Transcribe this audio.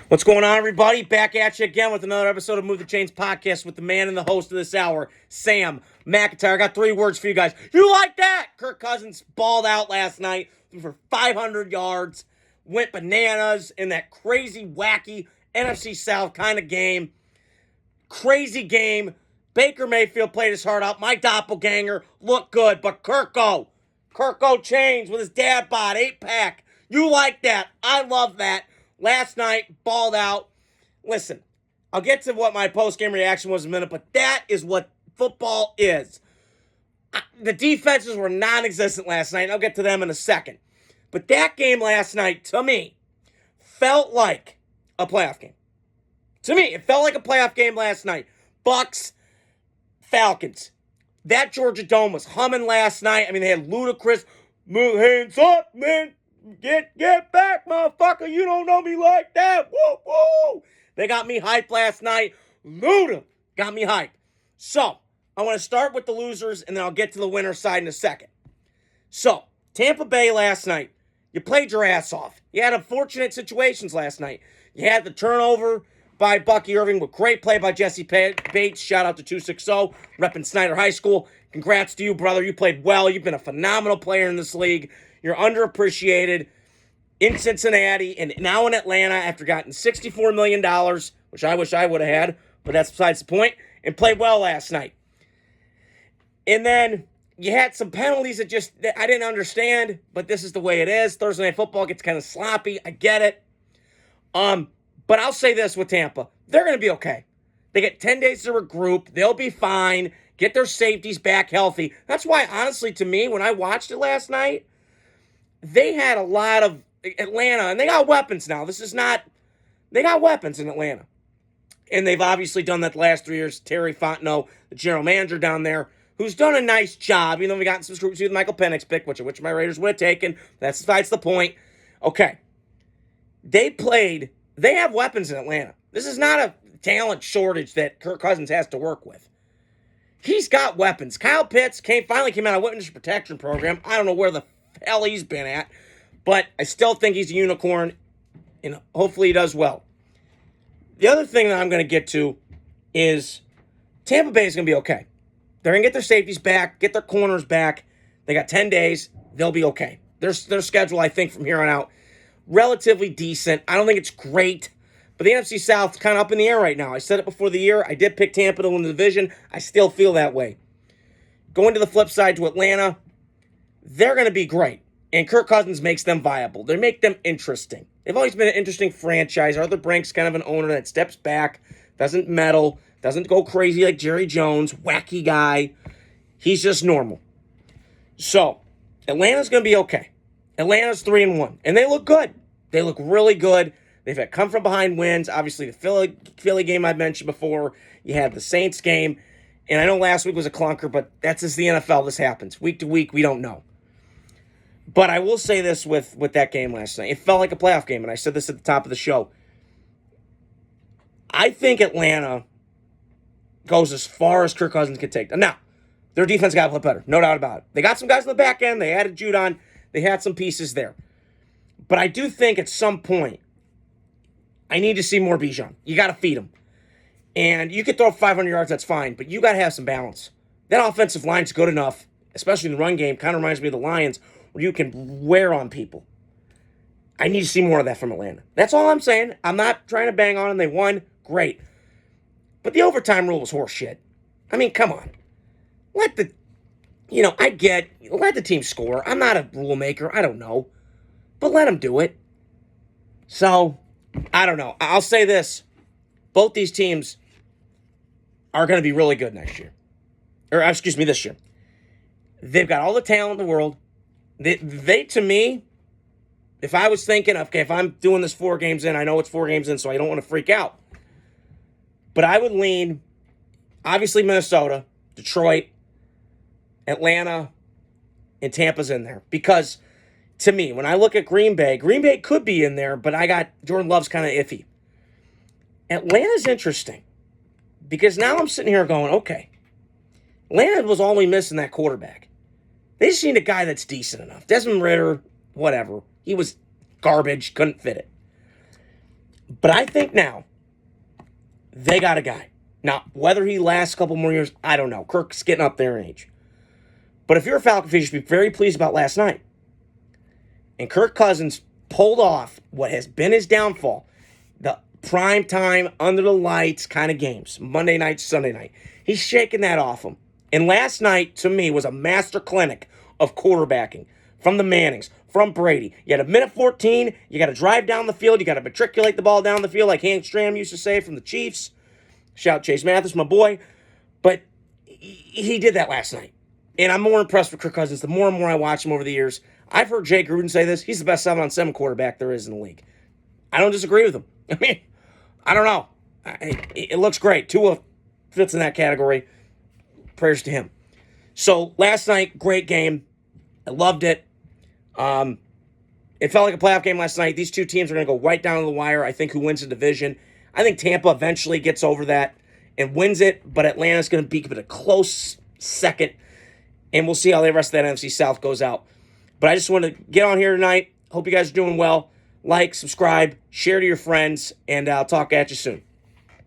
What's going on, everybody? Back at you again with another episode of Move the Chains podcast with the man and the host of this hour, Sam McIntyre. I got 3 words for you guys. You like that? Kirk Cousins balled out last night, threw for 500 yards, went bananas in that crazy, wacky NFC South kind of game. Crazy game. Baker Mayfield played his heart out. My doppelganger looked good, but Kirko changed with his dad bod, 8-pack. You like that? I love that. Last night, balled out. Listen, I'll get to what my post-game reaction was in a minute, but that is what football is. The defenses were non-existent last night, and I'll get to them in a second. But that game last night, to me, felt like a playoff game. To me, it felt like a playoff game last night. Bucks, Falcons. That Georgia Dome was humming last night. I mean, they had ludicrous, move hands up, man. Get back, motherfucker. You don't know me like that. Woo, woo. They got me hyped last night. Luda got me hyped. So, I want to start with the losers, and then I'll get to the winner side in a second. So, Tampa Bay last night. You played your ass off. You had unfortunate situations last night. You had the turnover by Bucky Irving with great play by Jesse Bates. Shout out to 260, repping Snyder High School. Congrats to you, brother. You played well. You've been a phenomenal player in this league. You're underappreciated in Cincinnati and now in Atlanta after getting $64 million, which I wish I would have had, but that's besides the point, and played well last night. And then you had some penalties that I didn't understand, but this is the way it is. Thursday Night Football gets kind of sloppy. I get it. But I'll say this with Tampa. They're going to be okay. They get 10 days to regroup. They'll be fine. Get their safeties back healthy. That's why, honestly, to me, when I watched it last night, they had a lot of Atlanta, and they got weapons now. They got weapons in Atlanta. And they've obviously done that the last 3 years. Terry Fontenot, the general manager down there, who's done a nice job, even though we got some scrutiny with Michael Penix pick, which my Raiders would have taken. That's the point. Okay. They have weapons in Atlanta. This is not a talent shortage that Kirk Cousins has to work with. He's got weapons. Kyle Pitts finally came out of witness protection program. I don't know where the hell he's been at, but I still think he's a unicorn, and hopefully he does well. The other thing that I'm going to get to is Tampa Bay is going to be okay. They're going to get their safeties back, get their corners back. They got 10 days. They'll be okay. Their schedule, I think, from here on out, relatively decent. I don't think it's great, but the NFC South is kind of up in the air right now. I said it before the year. I did pick Tampa to win the division. I still feel that way. Going to the flip side to Atlanta, they're going to be great, and Kirk Cousins makes them viable. They make them interesting. They've always been an interesting franchise. Arthur Brank's kind of an owner that steps back, doesn't meddle, doesn't go crazy like Jerry Jones, wacky guy. He's just normal. So, Atlanta's going to be okay. Atlanta's 3-1, and they look good. They look really good. They've had come-from-behind wins. Obviously, the Philly game I mentioned before. You had the Saints game, and I know last week was a clunker, but that's just the NFL. This happens. Week to week, we don't know. But I will say this with that game last night. It felt like a playoff game, and I said this at the top of the show. I think Atlanta goes as far as Kirk Cousins can take them. Now, their defense got to play better. No doubt about it. They got some guys on the back end. They added Judon. They had some pieces there. But I do think at some point, I need to see more Bijan. You got to feed him. And you could throw 500 yards, that's fine, but you got to have some balance. That offensive line's good enough, especially in the run game, kind of reminds me of the Lions, where you can wear on people. I need to see more of that from Atlanta. That's all I'm saying. I'm not trying to bang on them. They won. Great. But the overtime rule was horse shit. I mean, come on. Let the team score. I'm not a rule maker. I don't know. But let them do it. So, I don't know. I'll say this. Both these teams are going to be really good next year. This year. They've got all the talent in the world. They, to me, if I was thinking, okay, if I'm doing this 4 games in, I know it's 4 games in, so I don't want to freak out. But I would lean, obviously, Minnesota, Detroit, Atlanta, and Tampa's in there. Because, to me, when I look at Green Bay could be in there, but I got Jordan Love's kind of iffy. Atlanta's interesting. Because now I'm sitting here going, okay, Atlanta was only missing that quarterback. They just need a guy that's decent enough. Desmond Ridder, whatever. He was garbage, couldn't fit it. But I think now they got a guy. Now, whether he lasts a couple more years, I don't know. Kirk's getting up there in age. But if you're a Falcon fan, you should be very pleased about last night. And Kirk Cousins pulled off what has been his downfall. The prime time, under the lights kind of games. Monday night, Sunday night. He's shaking that off him. And last night, to me, was a master clinic of quarterbacking. From the Mannings, from Brady. You had a minute 14. You got to drive down the field. You got to matriculate the ball down the field like Hank Stram used to say from the Chiefs. Shout out Chase Mathis, my boy. But he did that last night. And I'm more impressed with Kirk Cousins the more and more I watch him over the years. I've heard Jay Gruden say this. He's the best 7-on-7 quarterback there is in the league. I don't disagree with him. I mean, I don't know. It looks great. Tua fits in that category. Prayers to him. So last night, great game. I loved it. It felt like a playoff game last night. These two teams are going to go right down to the wire. I think who wins the division. I think Tampa eventually gets over that and wins it, but Atlanta's going to be a close second, and we'll see how the rest of that NFC South goes out. But I just wanted to get on here tonight. Hope you guys are doing well. Like, subscribe, share to your friends, and I'll talk at you soon.